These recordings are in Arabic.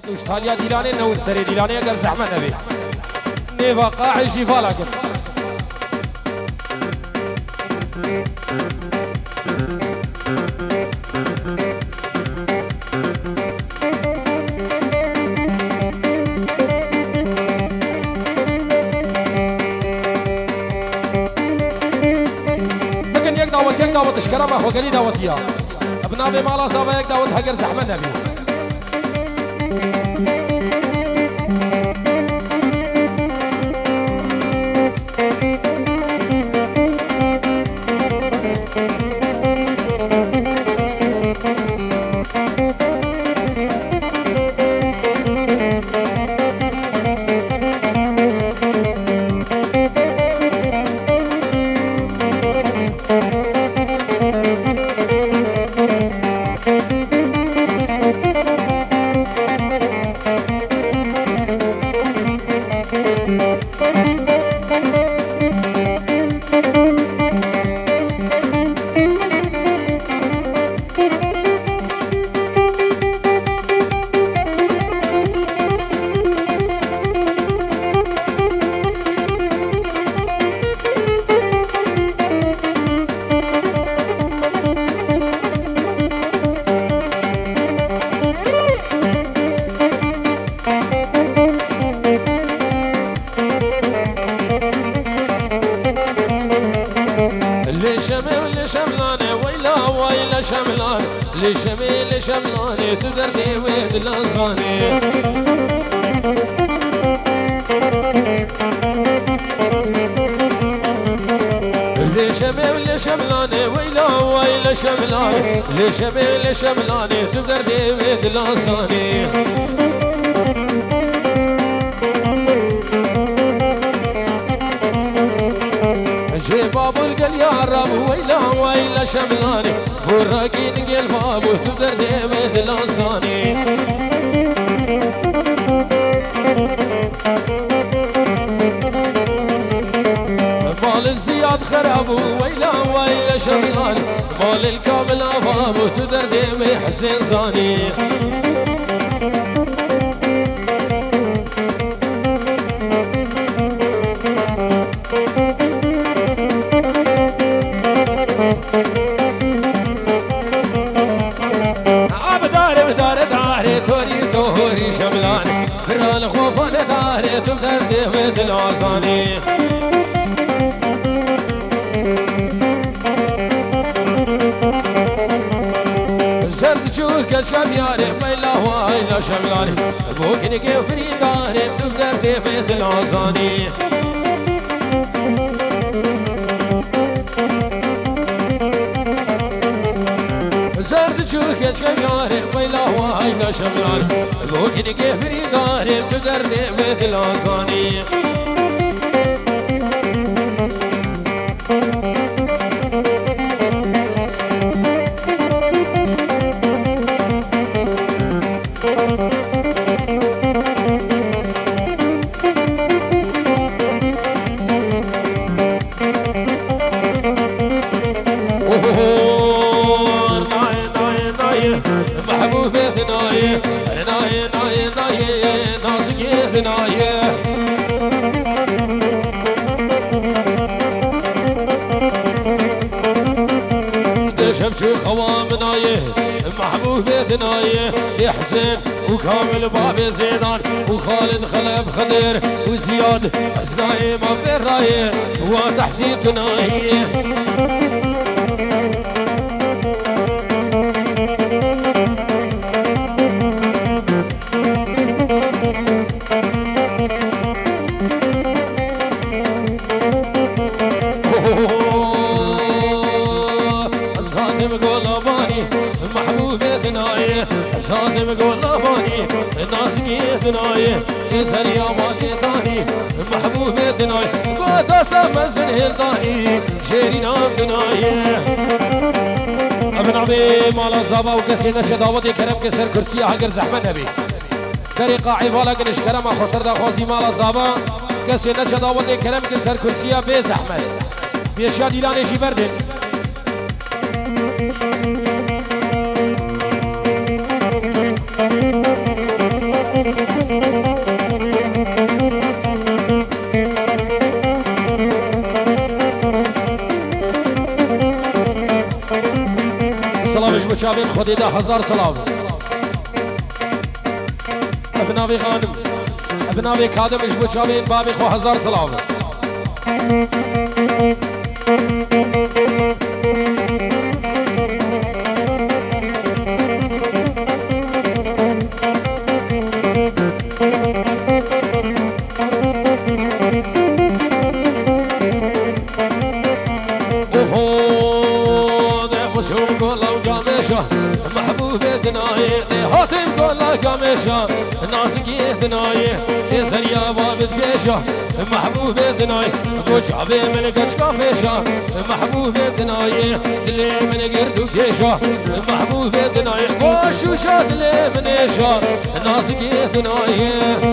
وشتاليا ديلاني نور سري ديلاني اگر زحمة نبي نيفا قاعي شفا لكن لكن يك دعوت اشكرا ما خوغلي دعوتيا ابنا بمالا صابا يك دعوت اگر زحمة نبي شملاني تدرني ويد الأصغاني اللي شملاني ويلا شملاني اللي شملاني تدرني ويد الأصغاني جيب ابو القل يا رب ويلا شملاني فراقين قلب ابو تدرني مثل لساني مال الزياد خرب ويلا شملاني مال الكامل ابو تدرني حسين زاني العصاني زرد شوك كشكب ياري ويلا ويلا شملاني بوكني كيف فريداني تقدر تفيد العصاني زرد شوك كشكب ياري ويلا ويلا شملاني بوكني كيف فريداني تقدر تفيد العصاني شفتوا خوامنايه محبوبتنايه يحسن وكامل باب زيدان وخالد خلف خضر وزياد حسنايه ما في الرايه وتحسين تنايه صادم قول لفاني الناس كيثناي سيسر يا واقتاني محبوبتناي قوت اسم سنهل ثاني شيري نام تناي ابن عظيم مال زابا وكسينا شداوتي كرم كسر كرسي اگر زحمه نبي طريقه عيفالا كنش كرم خسر دا خوزي مال زابا كسينا شداوتي كرم كسر كرسي بزحمه بيشيا ديلاني شي بردن بچاوین خودی ده 1000 سلاو ابناوی خانم ابناوی کادمش بچاوین بابی خو 1000 سلاو محبوب ثناي وجعبي من قشقة فيشا محبوب ثناي اللي من قردو كيشا محبوب ثناي وشوشات اللي من إيشا ناسقي ثناي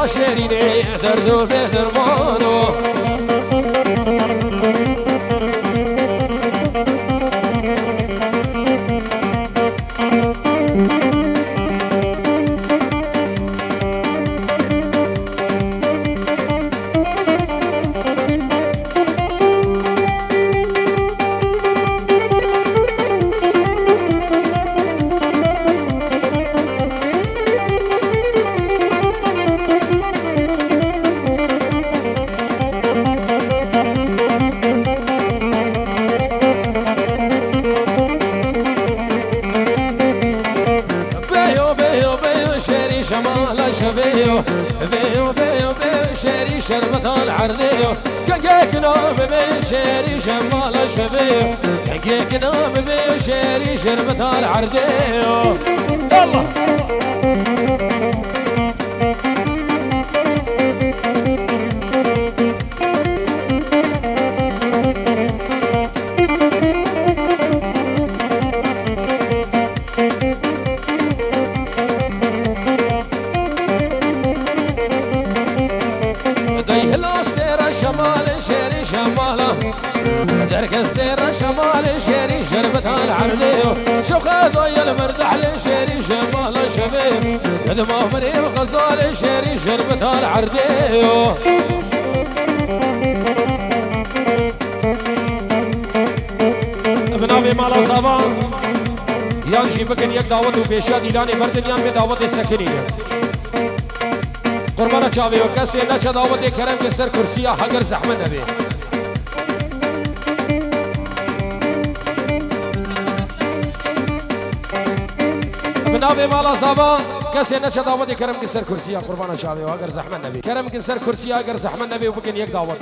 شيريني دردو بدرمانو شربة العرضية كيك نوم بشيري شمال الشبيه كيك نوم بشيري شربة العرضية يلا شمال شيري شربة العرضية شوخات ويا المردح لشيري شمال الشبيب قدمه مريم غزال شيري شربة العرضية ابنابي مالا صابا يان شي بكن يك دعوت وبيشاد إلاني بردن يان بدعوت السكنية قربانا چاوي وكسي نچا دعوت كرم کے سر کرسيا حقر زحمة نبي بنابي مالا صابا كسي نچا دعوت كرم کے سر کرسيا قربانا چاوي وحقر زحمة نبي كرم کے سر کرسيا حقر زحمة نبي وبكن يك دعوت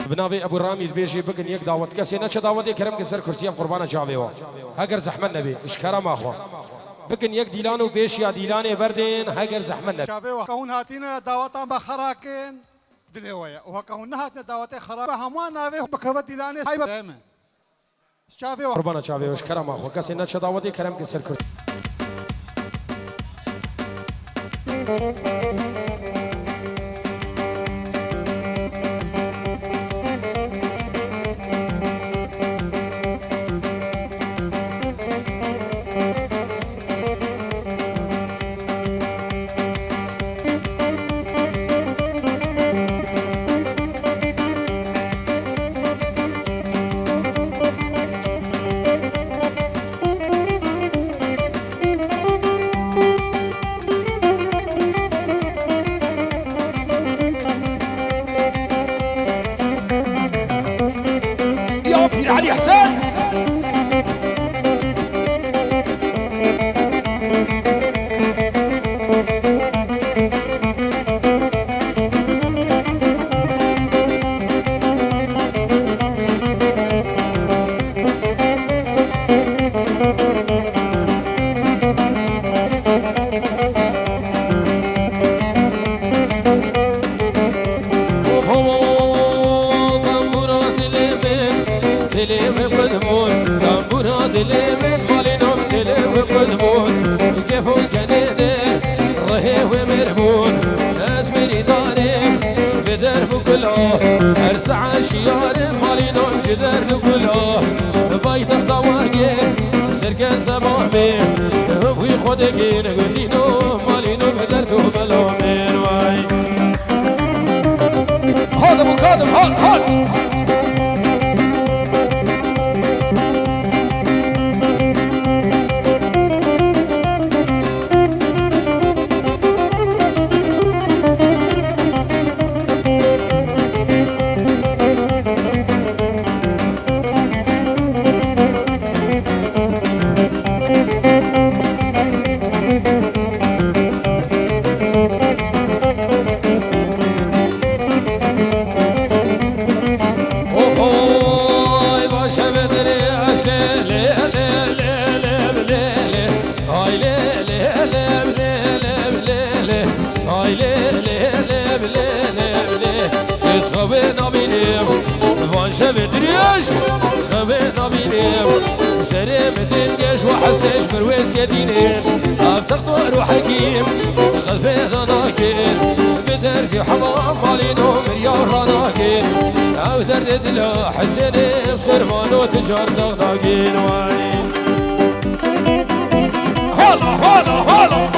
بناوی ابو رامي بيجي بقن يك دعوت كسي نچ دعوت كرم كسر كرسي قربانه جاوي هاگر زحمت نبي اشكرا ما خو بقن يك ديلانو بيش يا ديلانه بردين هاگر زحمت نبي جاوي كون هاتينا دعوتا بخراكن دلويا وكون هاتنا دعوت خراب همان ناوي بكوت ديلانه هاي جاوي قربانه جاوي اشكرا ما خو كسي نچ دعوت كرم كسر كرسي علي حسين شيار مالي نوم جدر نقوله بايت اختواقي سركن سبابي هوي خودكي نقولي نوم مالي نوم درتو بلومين واي هذا مكادم هاد بدريش سخبينا بينيم سريم تنقش وحسش برويس كدينين افتقت روح حكيم خلفي ذناكين بدرسي حمام مالينو مريار راناكين او درد لا حسيني بخربانو تجار صغناكين وانين هلا هلا هلا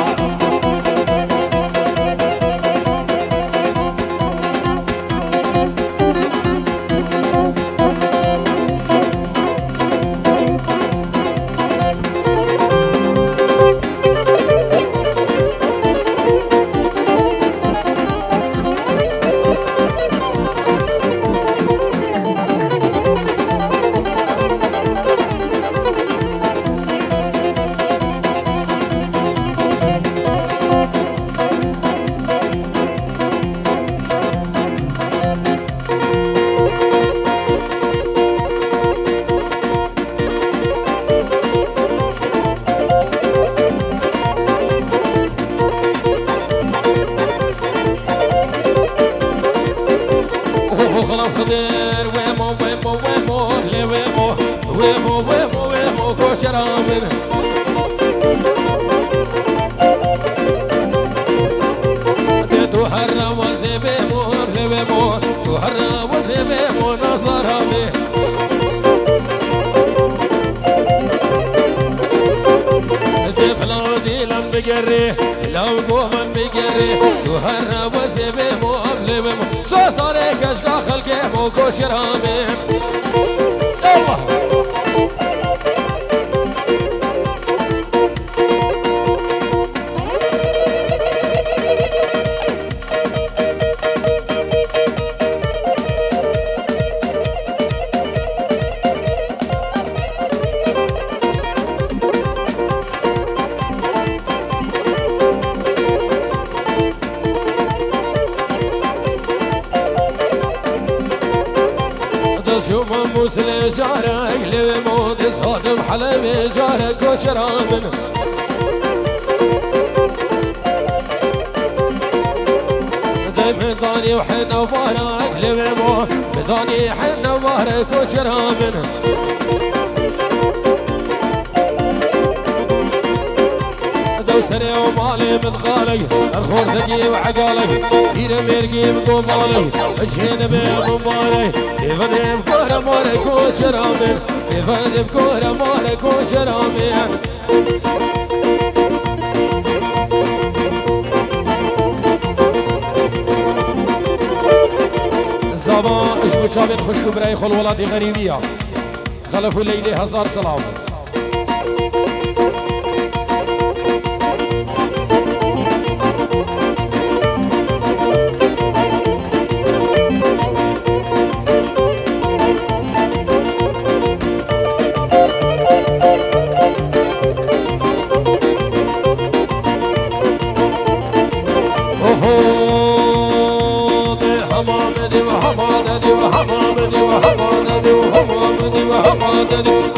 لو قومن بقري وهرب وسيبي مو قبل مو صوصاري كشكا خلقي مو كوشرامي الله شوف مسلم جارك لو مودس هادم حلب جارك وشرامن دايما داني وحنا وبارك لو مو بداني حنا وبارك وشرامن سري ومالي من غالي الخور ثقي وعقالي هيرا ميرقي بقومالي اجهين بمبالي يفدي بكورة مالك وشرامين يفدي بكورة مالك وشرامين زابا اشبو شابين خشكو براي خل ولاتي غريبية خلفوا ليلي 1000 سلام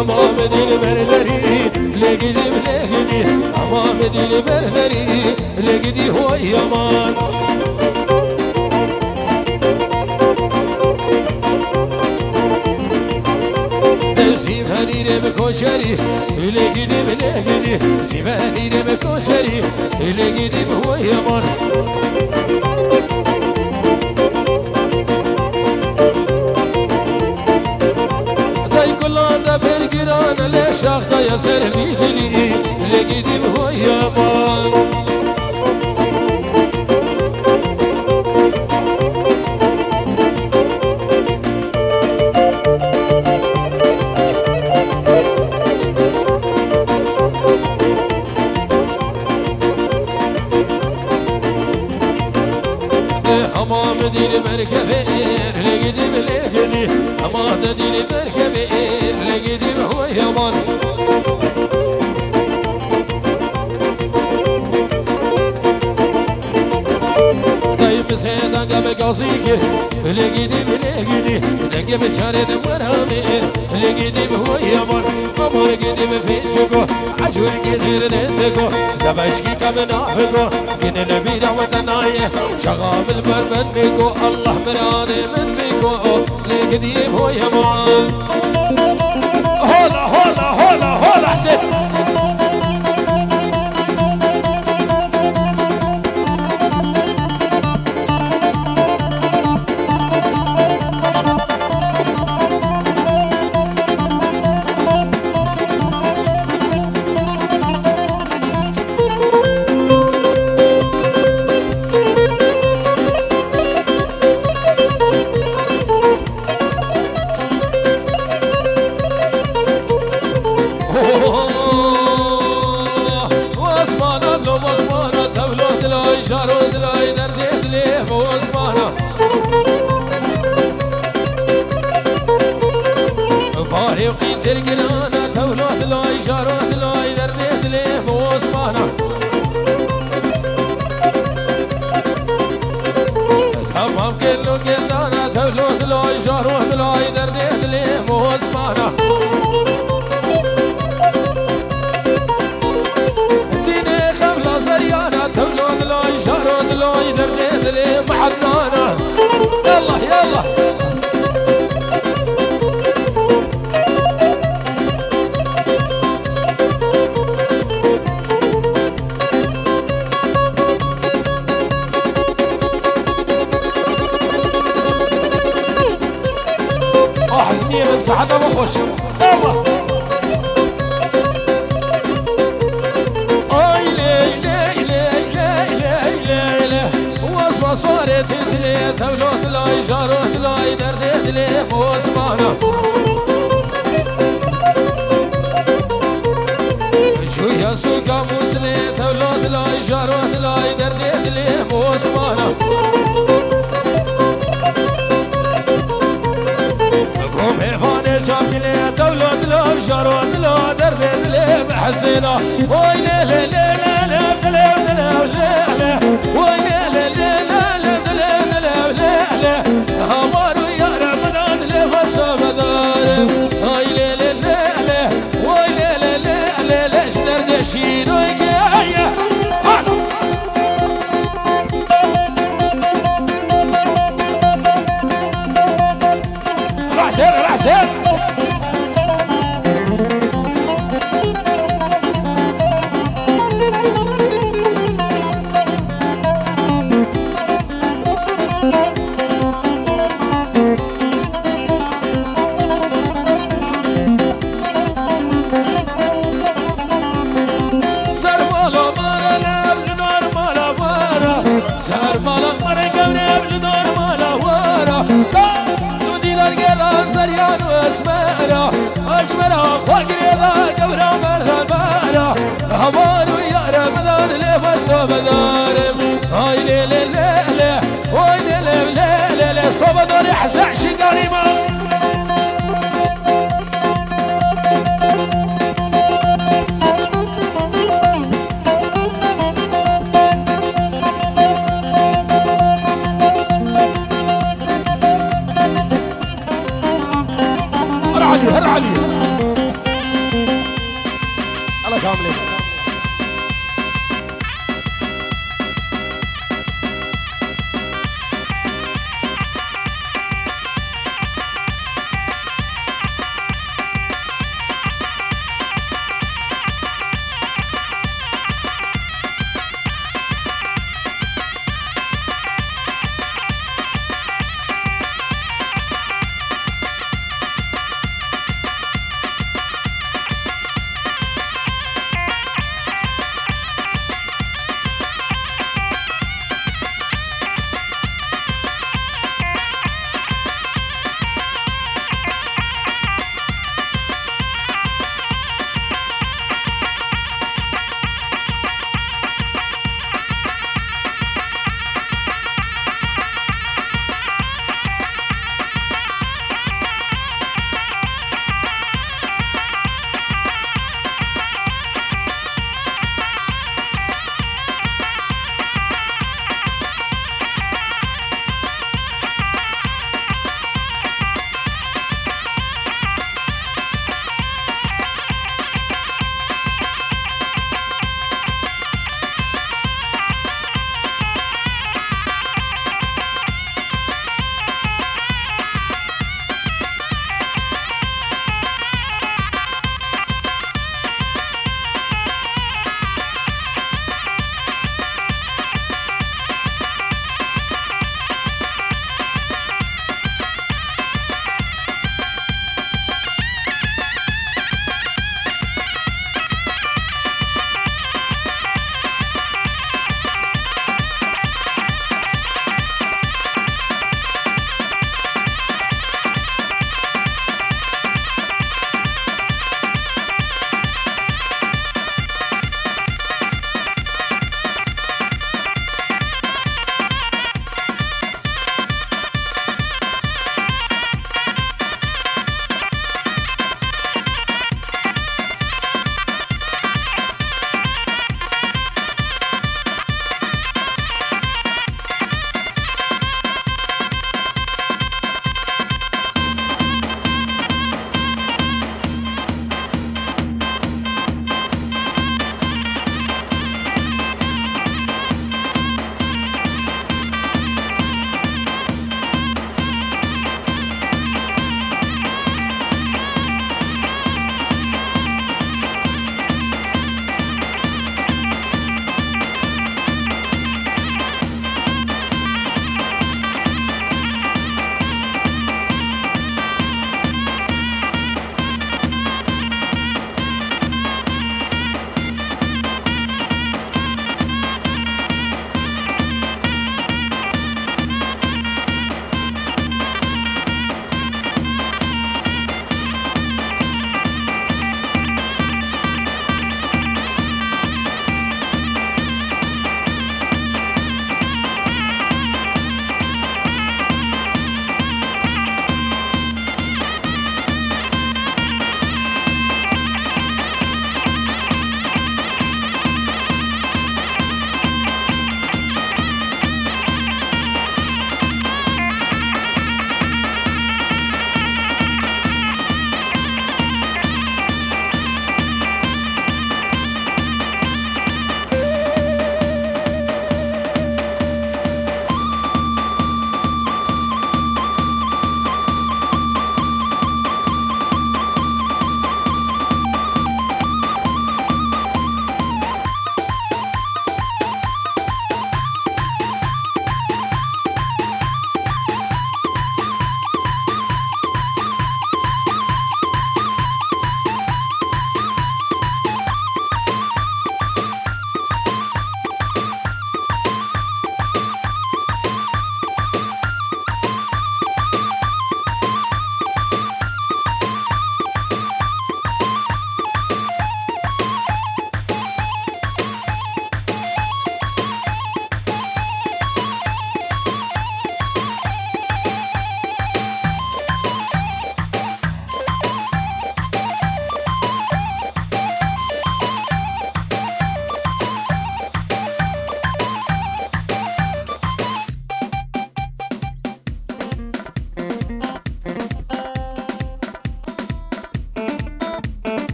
أمامدي البربري لقدي بلقدي أمامدي البربري لقدي هو يمان سيب هدير بكوشري لقدي بلقدي سيب هدير بكوشري لقدي هو يمان شاخته يسر بيدلي لقدي بهو يمان حمام دير مركبه لقدي بلقدي حمام دير مركبه لقدي بهو يمان سيدا قبل قصيك لقيني بلقيني لقي بشارد ورامين لقيني بهو يمر أمر لقيني بفيشكو عجور كثير ندكو زبشكي كمنافقو من النبينا ودناية شغام البرمن بيكو الله مراني من بيكو لقيني بهو يمر هولا هولا هولا هولا حسين سعادة وخش يلا اي لي لي لي لي لي لي واسمع صورة تدلي تولوت لاي جاروت لاي درد دلي واسمعنا شو يا سوكا مسلي تولوت لاي جاروت لاي درد دلي واسمعنا دولة لو شروط لو درد لي بحسينا وي لا لا لا لا لا لا لا وي لا لا لا لا لا لا لا همارو يا رمضان لي فسبت هر علي الله كاملين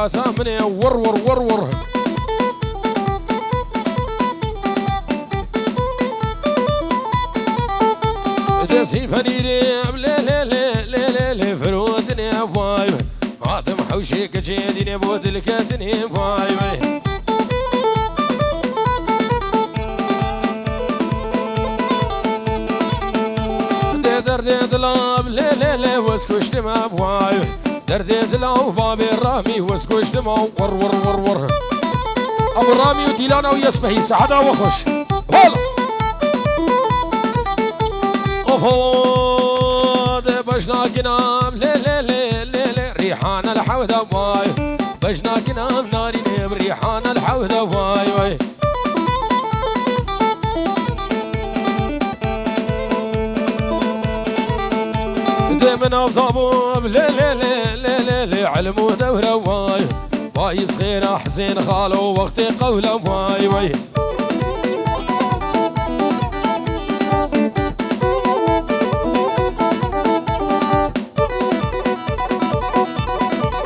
يا ثامنة ورور ورور دسي فريري لي لي لي لي لي فرودني فاي عاطم حوشي كجيدني بود الكتني فاي دردي دلاب لي لي لي وسكوشت ما فاي دردي دلاب فابي رامي وسكوشت ما ور ور ور ور ابو رامي وديلانا ويسبهي سعادة وخش هلا وفود بجنا كنام لي لي لي لي لي ريحان الحوذة واي بجنا كنام ناري نيم ريحان الحوذة واي واي من الضبوب لي لي لي لي لي لي علم ودورة واي واي صغيرة حسين خالو وقتي قولة واي واي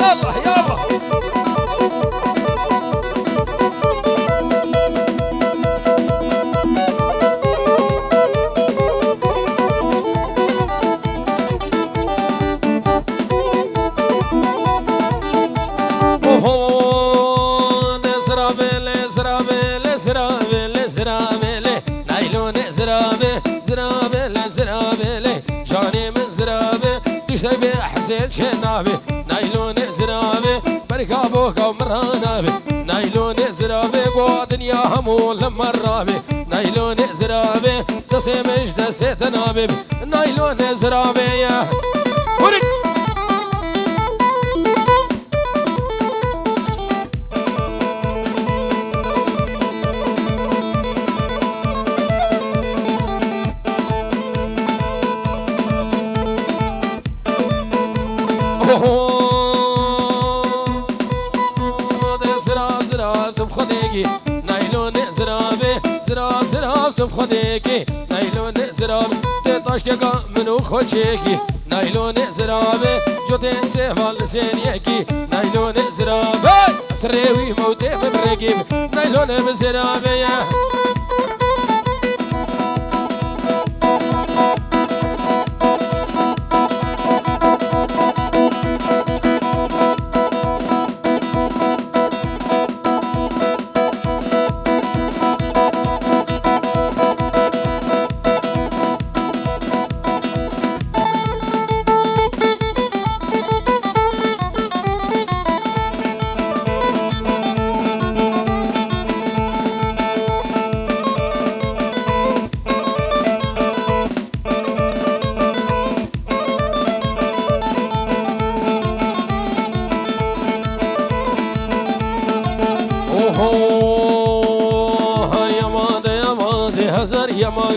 يلا يلا شتبي حسين شنابي نايلون زرابي بركابوك ومرانابي نايلون زرابي ودنيا همو لمرابي نايلون زرابي دسي مش دسي تنابي نايلون زرابي يا ورد نايلون زرابي زراب زراب تبخديكي نايلون زرابي تطاشتك منو خوشيكي نايلون زرابي جوتين سيفال سينيكي نايلون زرابي سريوي موتي ببرقيب نايلون بزرابي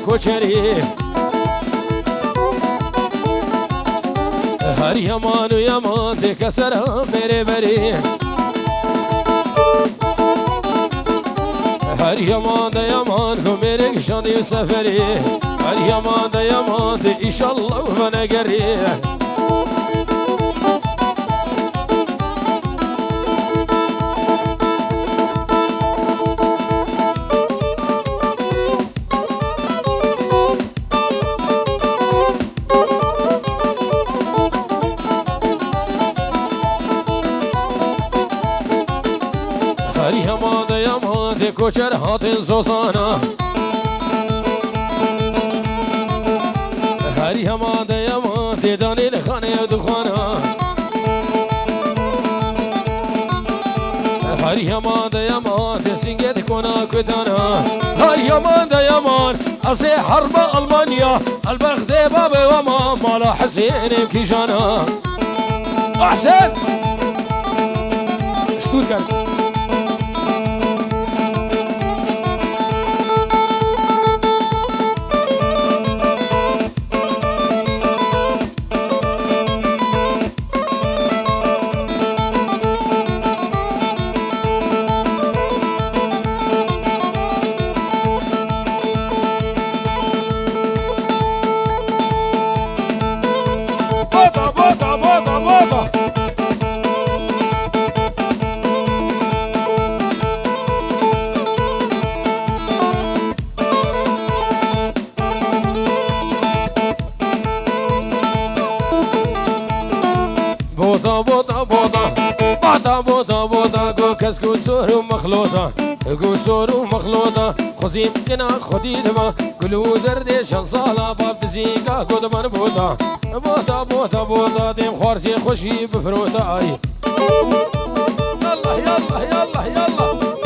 کوچری هر یمان و یمان دیکھ سرا میرے بری هر یمان دا یمان کو میرے شانی سفری هر یمان دا یمان دی ایشالله و نگری کوچر هاتن سوسانا هری همان دیمان دیدانی لخانه دخانا هری همان دیمان دسینگه دکونا کدانا هری همان دیمان از حرب المانیا البغد باب وما مالا حسین کیجانا احسن شتوتغارت كاس كسور ومخلوطة كسور ومخلوطة خزين كنا خديدما كلو دردي شنصالة باب دزيقا قد منبوطة بوطة بوطة بوطة ديم خورسي خوشي بفروطة اي يلا يلا يلا يلا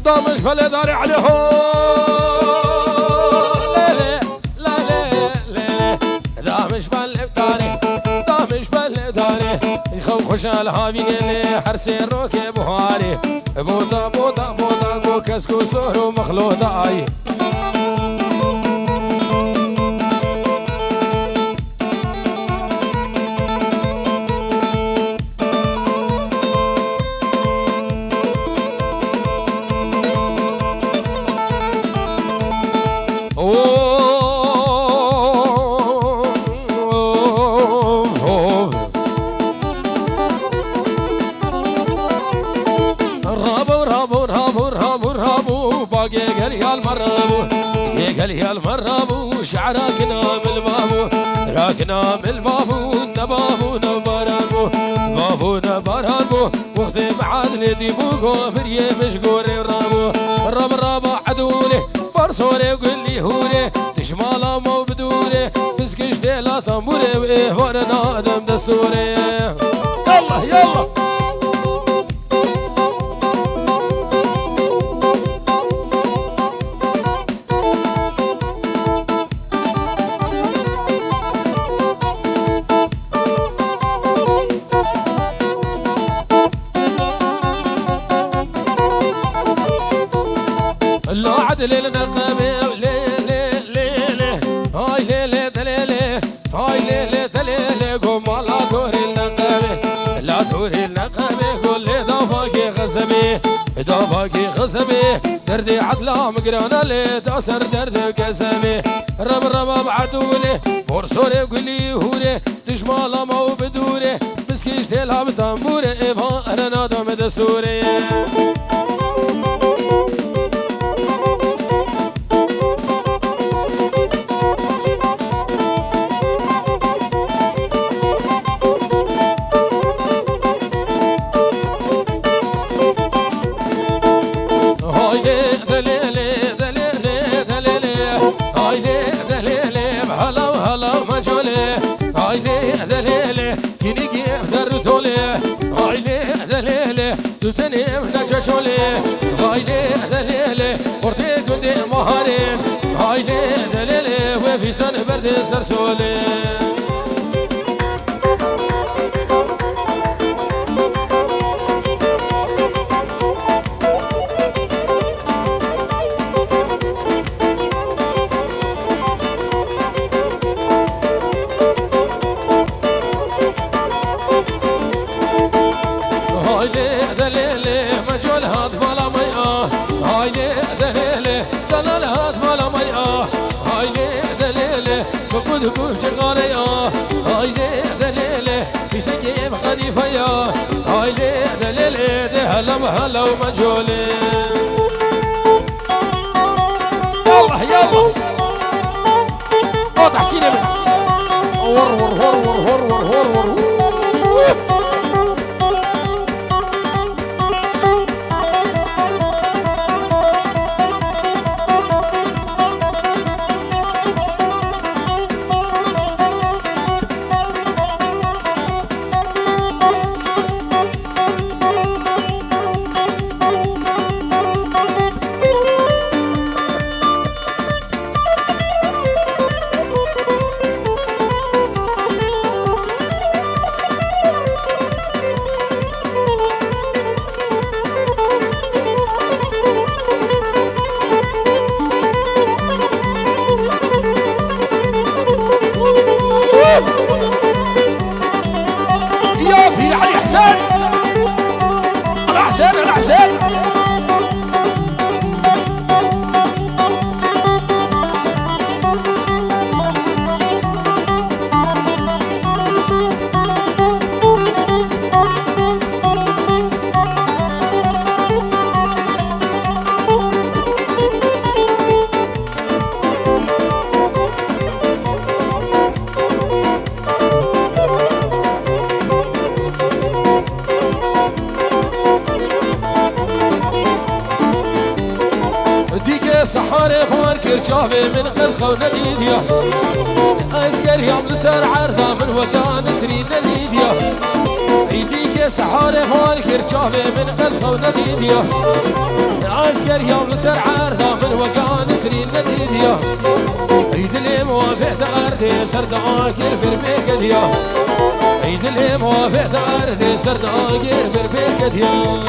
ضامش فلداري عليهم ليلي ليلي ليلي ضامش فلداري ضامش فلداري يخو خوش الهابي لي حرسي الروكي بوهاري بوطا بوطا بوطا بو كسكو سور ومخلوطة اي يا المرابو شعركنا من البابو راكنا من البابو نبابو نبارابو بابو نبارابو وقتي بعد لدي بوكو فريه مشقوري رابو رب رابا عدولي برسولي وقل لي هولي تشمالا مو بدولي بسكشتي لا طنبولي وايه ورنا ادم دستوري يلا يلا ليلة نقابة ليلة ليلة هاي ليلة دليلة هاي ليلة دليلة قوم لا توري النقابة لا توري النقابة قول لي ضافاكي غزبي ضافاكي غزبي دردي عدلا مقرانا لي تأثر درد كسبي رب رب بعدولي فرسولي قولي هوري تشمالا مو بدوري مسكيش تلعب تنبوري إفا أرنا دم دسوري تني افنا شولي هايلي دليلي ورتي كندي مهارين هايلي دليلي وفي سن برد سرسولي بكون شغاليا هايلي دليلي في سقيم خليفيا هايلي دليلي ده هلا وهلا ومجولي يلا يلا تحسين يا بنت ور ور ور ور ور ور ور سحاري فان كرشافي من قد خو نديديا أزقر يوم لسر عرضا من وكان سرين نديديا عيديك سحاري فان كرشافي من قد خو نديديا أزقر يوم لسر عرضا من وكان سرين نديديا عيد اللي موافق أرضي سرد آخر بربيك ديا عيد اللي موافق أرضي سرد آخر بربيك ديا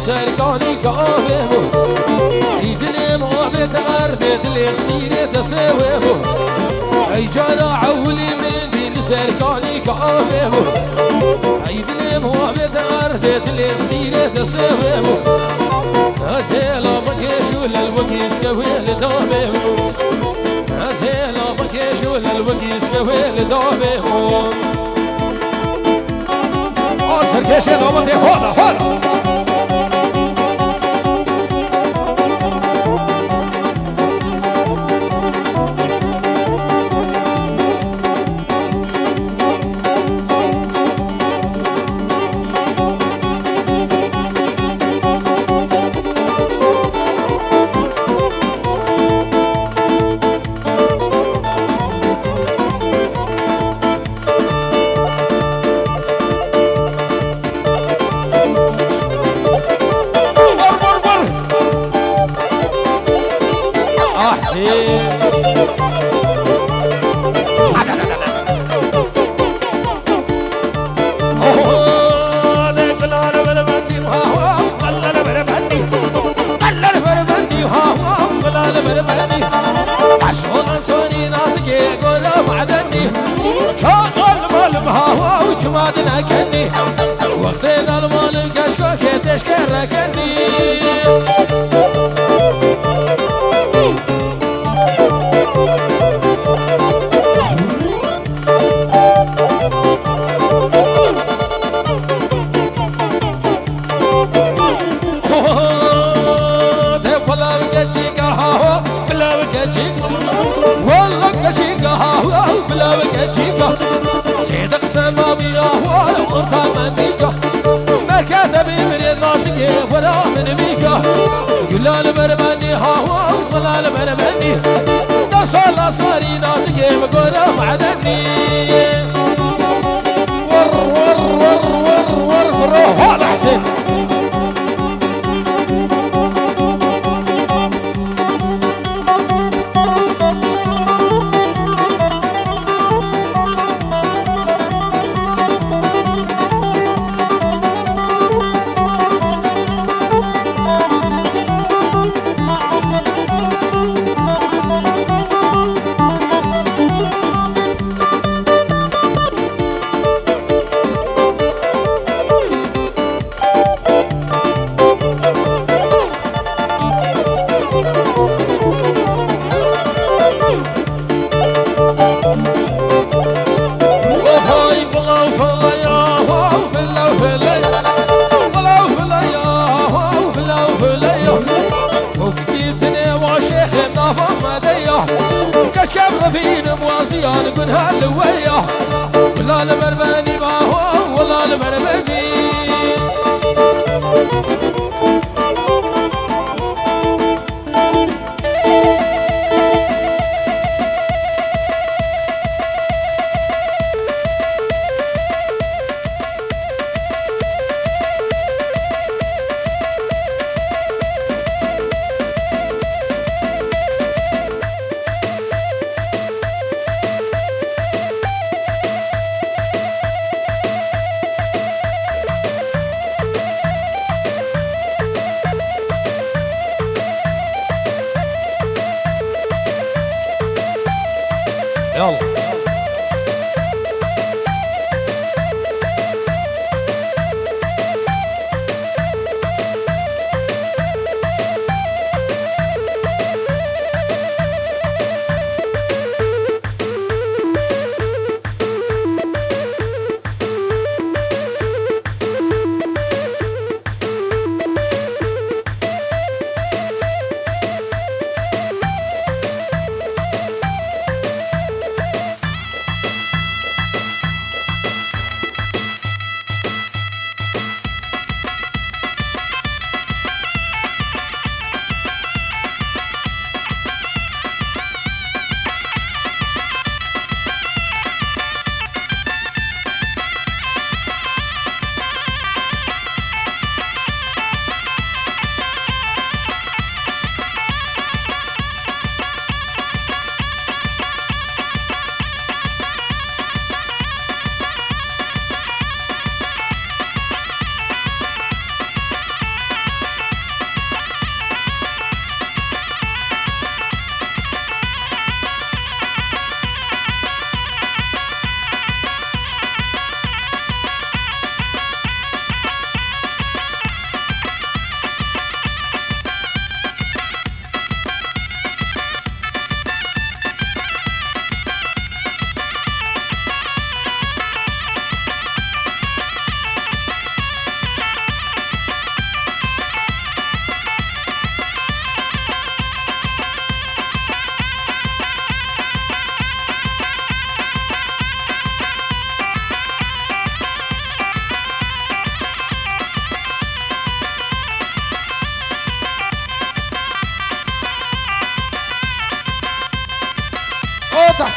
سركاني كافهو عيدني موافق أرضي اللي خسيري تسويه أي جانا عولي من دي سركاني كافهو عيدني موافق أرضي اللي خسيري تسويه أزيلا مكيشو للوكيس كويل دافهو أزيلا مكيشو للوكيس كويل دافهو سركيشي دامتي هولا جمادنا كني وقتنا المال كشكو كيتش كركني والله كشيكا بلا وكشيكا سيدك سماوي أهوال وقرطة منيكا مركز بيمري ناسكي فرا من بيكا يقول المرمني هاو ولا المرمني ناس الله صاري ناسكي مقرا معدني ور بروح هذا حسين فين موازيان كن هالويا والله المرماني ما هو والله المرماني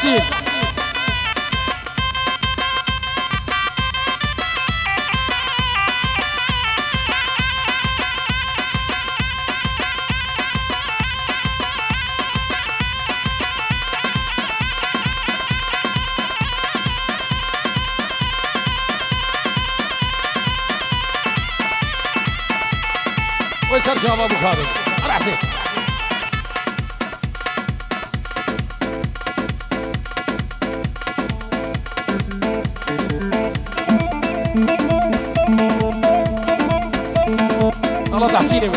تحسين ويسر جاب ابو كاظم على حسين الله تحسين يا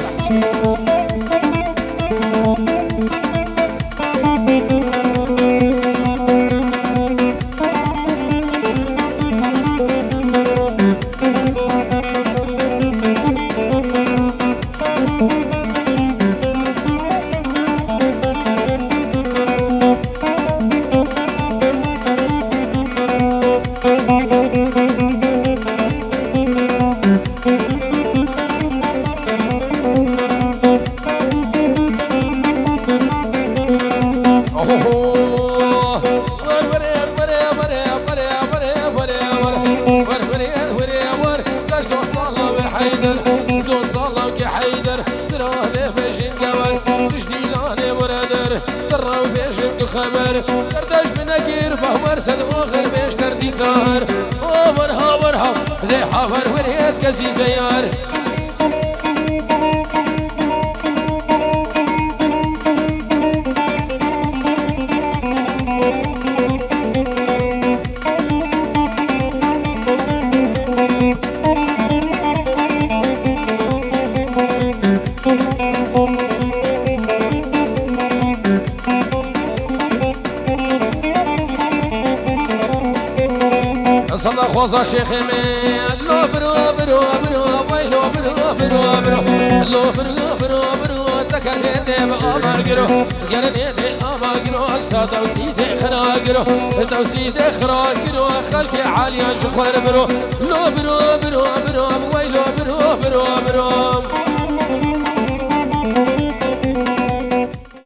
خبر كرداش بنكير فهو رسد واخر بيش تردي سهر ومرها مرها ذي حافر وريت كسي زيار صلى خوزا شيخ من لو برو برو برو ويلو برو برو برو لو برو برو برو تكرني بأماجرو قرني بأماجرو صدا وسيدي خراجرو توسيدي خراجرو خلفي عالية شخور برو لو برو برو برو ويلو برو برو برو